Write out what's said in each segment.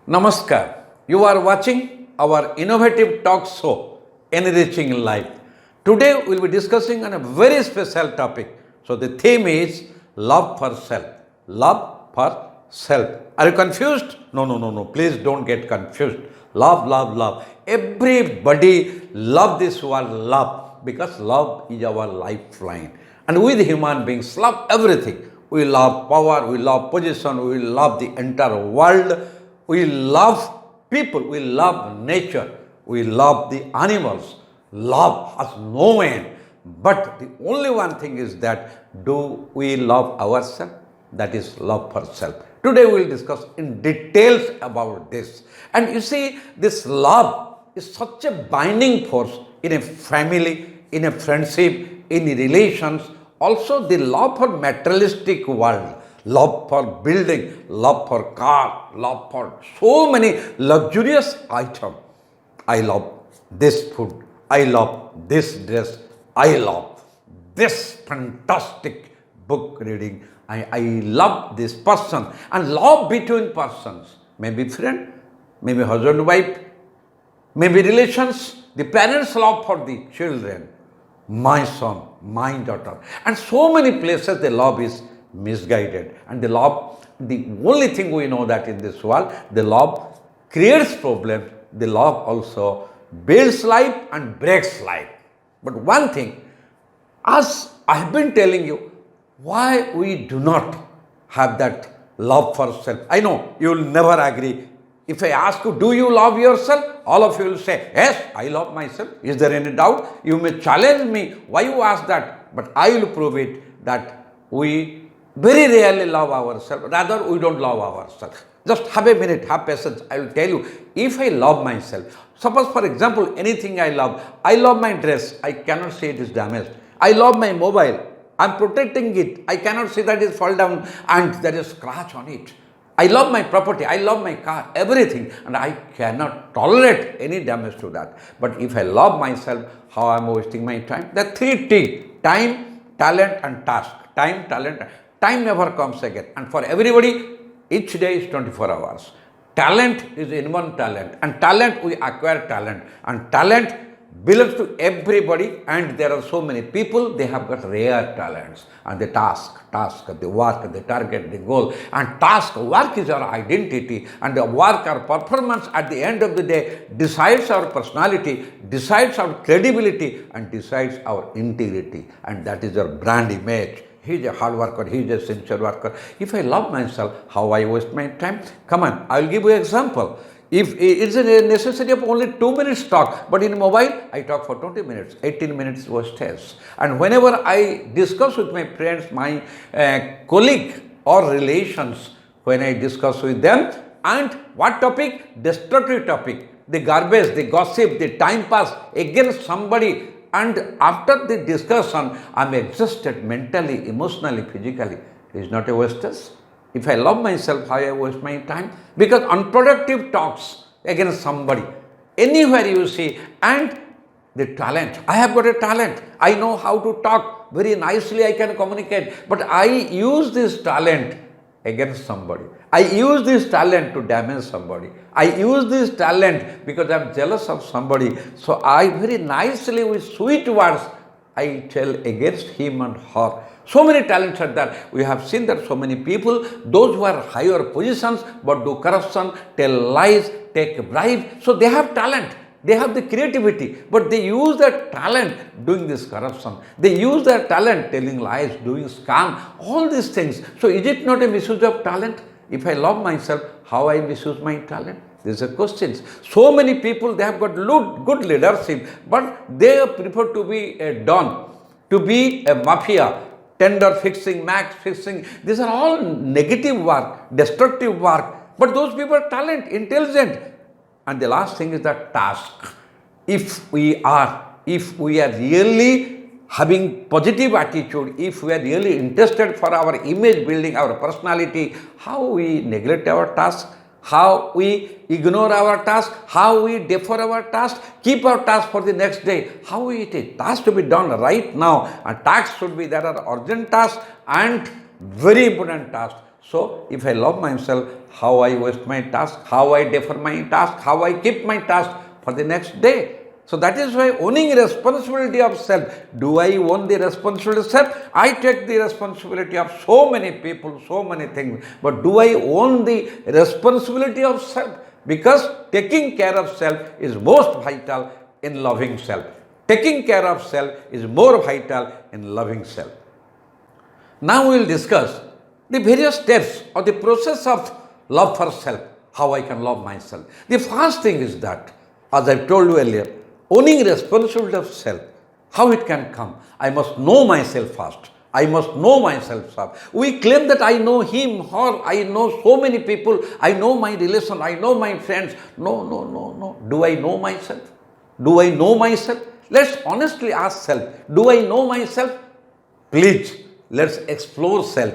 Namaskar. You are watching our innovative talk show, Enriching Life. Today we'll be discussing on a very special topic. So the theme is love for self. Love for self. Are you confused? No. Please don't get confused. Love. Everybody love this word love because love is our lifeline. And with human beings, love everything. We love power, we love position, we love the entire world. We love people, we love nature, we love the animals. Love has no end. But the only one thing is that do we love ourselves? That is love for self. Today we will discuss in details about this. And you see, this love is such a binding force in a family, in a friendship, in relations. Also the love for materialistic world, love for building, love for car, love for so many luxurious items. I love this food, I love this dress, I love this fantastic book reading, I love this person. And love between persons, maybe friend, maybe husband, wife, maybe relations, the parents' love for the children, my son, my daughter. And so many places the love is misguided. And the love, the only thing we know that in this world, the love creates problems, the love also builds life and breaks life. But one thing, as I have been telling you, why we do not have that love for self. I know you will never agree. If I ask you, do you love yourself? All of you will say, yes, I love myself. Is there any doubt? You may challenge me, why you ask that? But I will prove it that we very rarely love ourselves. Rather, we don't love ourselves. Just have a minute, have patience. I will tell you, if I love myself, suppose for example, anything I love my dress, I cannot say it is damaged. I love my mobile, I am protecting it. I cannot say that it fall down and there is scratch on it. I love my property, I love my car, everything, and I cannot tolerate any damage to that. But if I love myself, how I am wasting my time? The three T, time, talent and task. Time never comes again. And for everybody, each day is 24 hours. Talent is inborn talent, and talent we acquire talent, and talent belongs to everybody, and there are so many people, they have got rare talents. And the task, the work, the target, the goal, and work is our identity, and the work, our performance at the end of the day decides our personality, decides our credibility, and decides our integrity, and that is our brand image. He is a hard worker, he is a sincere worker. If I love myself, how I waste my time? Come on, I will give you an example. If it's a necessity of only 2 minutes talk, but in mobile, I talk for 20 minutes, 18 minutes wastage. And whenever I discuss with my friends, my colleague or relations, when I discuss with them, and what topic? Destructive topic, the garbage, the gossip, the time pass against somebody. And after the discussion, I am exhausted mentally, emotionally, physically. Is not a wastage? If I love myself, how I waste my time? Because unproductive talks against somebody, anywhere you see, and the talent. I have got a talent. I know how to talk very nicely. I can communicate, but I use this talent against somebody. I use this talent to damage somebody. I use this talent because I am jealous of somebody. So I very nicely with sweet words, I tell against him and her. So many talents are there. We have seen that so many people, those who are higher positions but do corruption, tell lies, take bribe. So they have talent. They have the creativity, but they use their talent doing this corruption. They use their talent telling lies, doing scam, all these things. So is it not a misuse of talent? If I love myself, how I misuse my talent? These are questions. So many people, they have got good leadership, but they prefer to be a don, to be a mafia, tender fixing, max fixing. These are all negative work, destructive work. But those people are talent, intelligent. And the last thing is the task. If we are really having positive attitude, if we are really interested for our image building, our personality, how we neglect our task, how we ignore our task, how we defer our task, keep our task for the next day, how it is. Task to be done right now, and tasks should be, there are urgent tasks and very important tasks. So if I love myself, how I waste my task, how I defer my task, how I keep my task for the next day. So that is why owning responsibility of self. Do I own the responsibility of self? I take the responsibility of so many people, so many things. But do I own the responsibility of self? Because taking care of self is most vital in loving self. Taking care of self is more vital in loving self. Now we will discuss the various steps or the process of love for self, how I can love myself. The first thing is that, as I told you earlier, owning responsibility of self, how it can come. I must know myself first. I must know myself first. We claim that I know him, her, I know so many people, I know my relation, I know my friends. No, no, no, no. Do I know myself? Do I know myself? Let's honestly ask self, do I know myself? Please, let's explore self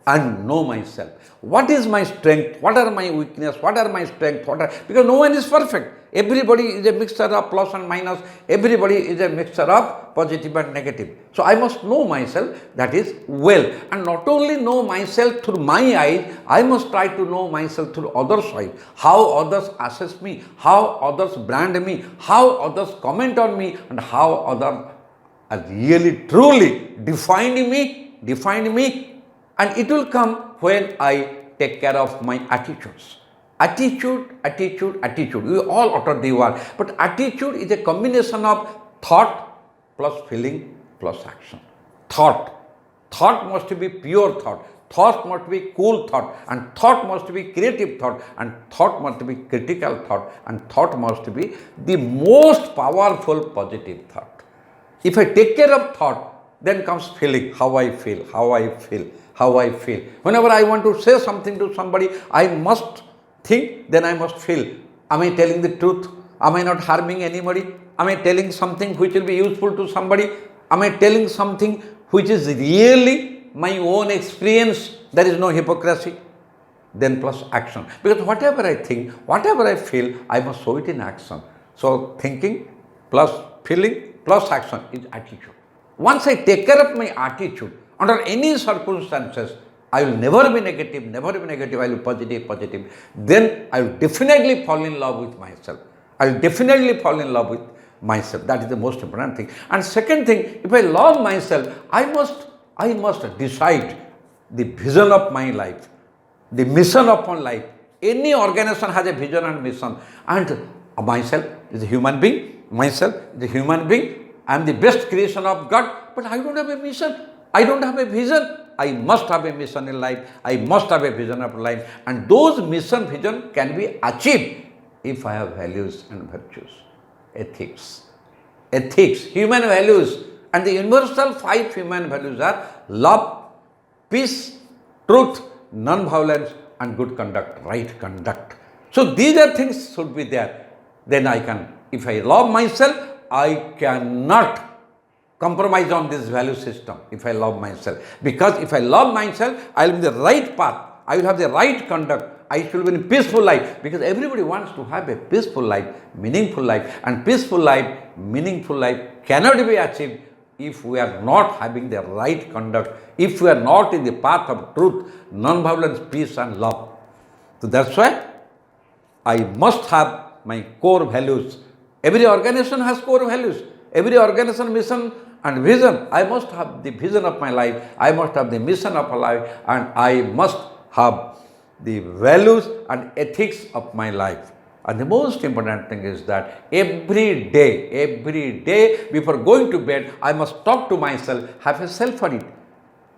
and know myself. What is my strength? What are my weakness? What are my strengths? Because no one is perfect. Everybody is a mixture of plus and minus. Everybody is a mixture of positive and negative. So I must know myself, that is well. And not only know myself through my eyes, I must try to know myself through others' eyes. How others assess me, how others brand me, how others comment on me, and how others are really truly defined me, and it will come when I take care of my attitudes. Attitude. We all utter the word, but attitude is a combination of thought plus feeling plus action. Thought must be pure thought. Thought must be cool thought, and thought must be creative thought, and thought must be critical thought, and thought must be the most powerful positive thought. If I take care of thought, then comes feeling, how I feel. Whenever I want to say something to somebody, I must think, then I must feel. Am I telling the truth? Am I not harming anybody? Am I telling something which will be useful to somebody? Am I telling something which is really my own experience? There is no hypocrisy. Then plus action. Because whatever I think, whatever I feel, I must show it in action. So thinking plus feeling plus action is attitude. Once I take care of my attitude, under any circumstances, I will never be negative, I will be positive. Then I will definitely fall in love with myself. That is the most important thing. And second thing, if I love myself, I must decide the vision of my life, the mission of my life. Any organization has a vision and mission. And myself is a human being. I am the best creation of God, but I don't have a mission. I don't have a vision. I must have a mission in life. I must have a vision of life. And those mission, vision can be achieved if I have values and virtues. Ethics, human values. And the universal 5 human values are love, peace, truth, non-violence, and good conduct, right conduct. So these are things should be there. Then I can, if I love myself, I cannot compromise on this value system if I love myself. Because if I love myself, I will be in the right path. I will have the right conduct. I should be in a peaceful life. Because everybody wants to have a peaceful life, meaningful life. And peaceful life, meaningful life cannot be achieved if we are not having the right conduct, if we are not in the path of truth, non-violence, peace and love. So that's why I must have my core values. Every organization has core values. Every organization mission and vision. I must have the vision of my life. I must have the mission of my life. And I must have the values and ethics of my life. And the most important thing is that every day before going to bed, I must talk to myself, have a self-audit.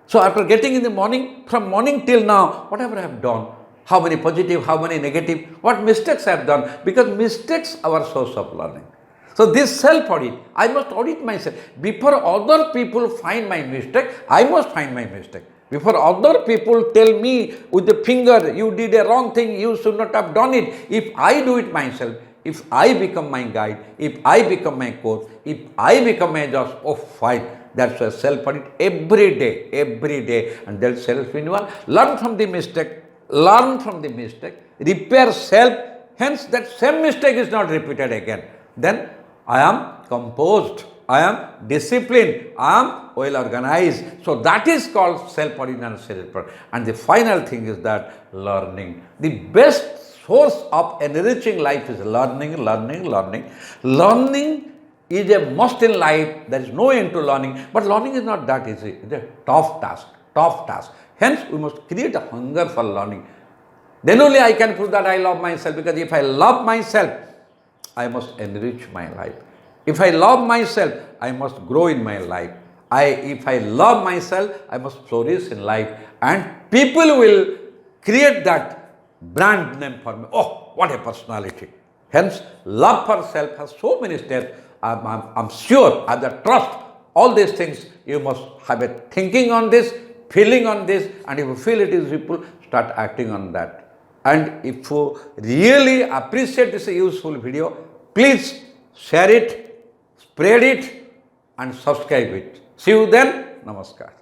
So after getting in the morning, from morning till now, whatever I have done, how many positive, how many negative, what mistakes I have done, because mistakes are our source of learning. So this self-audit, I must audit myself. Before other people find my mistake, I must find my mistake. Before other people tell me with the finger, you did a wrong thing, you should not have done it. If I do it myself, if I become my guide, if I become my coach, if I become my judge, oh fine. That's a self-audit every day. And then self-renewal. Learn from the mistake, repair self, hence that same mistake is not repeated again. Then I am composed, I am disciplined, I am well organized. So that is called self-ordinary self. And the final thing is that learning. The best source of enriching life is learning. Learning is a must in life. There is no end to learning. But learning is not that easy. It's a tough task. Hence, we must create a hunger for learning. Then only I can prove that I love myself, because if I love myself, I must enrich my life. If I love myself, I must grow in my life. If I love myself, I must flourish in life. And people will create that brand name for me. Oh, what a personality. Hence, love for self has so many steps. I'm sure, I have the trust. All these things, you must have a thinking on this, feeling on this, and if you feel it is useful, start acting on that. And if you really appreciate this useful video, please share it, spread it, and subscribe it. See you then. Namaskar.